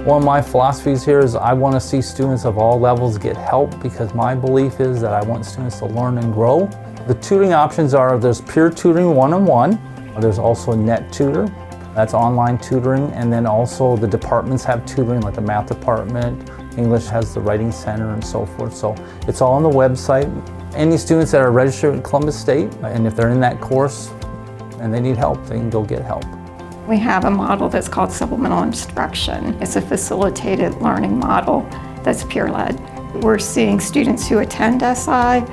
One of my philosophies here is I want to see students of all levels get help, because my belief is that I want students to learn and grow. The tutoring options are, there's peer tutoring one-on-one, there's also net tutor, that's online tutoring, and then also the departments have tutoring, like the math department, English has the writing center and so forth. So it's all on the website. Any students that are registered in Columbus State, and if they're in that course and they need help, they can go get help. We have a model that's called Supplemental Instruction. It's a facilitated learning model that's peer-led. We're seeing students who attend SI,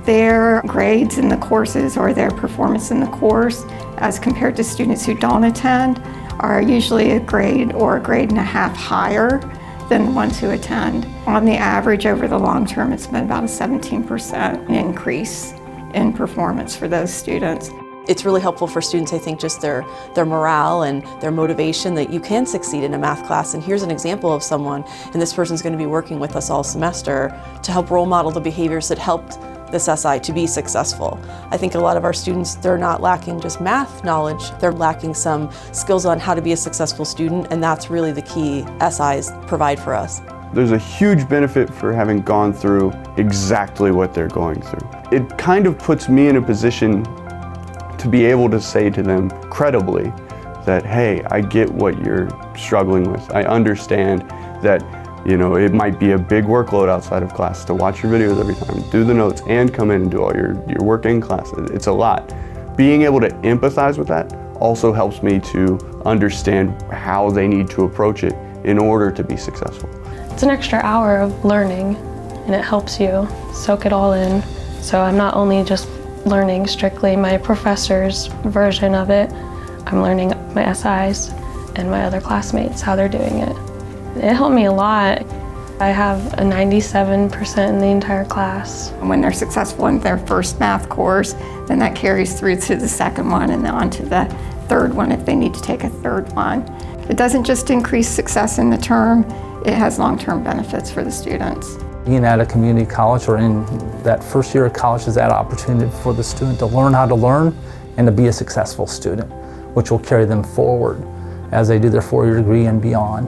their grades in the courses or their performance in the course, as compared to students who don't attend, are usually a grade or a grade and a half higher than the ones who attend. On the average, over the long term, it's been about a 17% increase in performance for those students. It's really helpful for students, I think, just their morale and their motivation that you can succeed in a math class. And here's an example of someone, and this person's going to be working with us all semester to help role model the behaviors that helped this SI to be successful. I think a lot of our students, they're not lacking just math knowledge, they're lacking some skills on how to be a successful student, and that's really the key SIs provide for us. There's a huge benefit for having gone through exactly what they're going through. It kind of puts me in a position to be able to say to them credibly that, hey, I get what you're struggling with. I understand that, you know, it might be a big workload outside of class to watch your videos every time, do the notes, and come in and do all your work in class. It's a lot. Being able to empathize with that also helps me to understand how they need to approach it in order to be successful. It's an extra hour of learning, and it helps you soak it all in. So I'm not only just learning strictly my professor's version of it, I'm learning my SIs and my other classmates, how they're doing it. It helped me a lot. I have a 97% in the entire class. When they're successful in their first math course, then that carries through to the second one and then on to the third one if they need to take a third one. It doesn't just increase success in the term, it has long-term benefits for the students. Being at a community college or in that first year of college is that opportunity for the student to learn how to learn and to be a successful student, which will carry them forward as they do their four-year degree and beyond.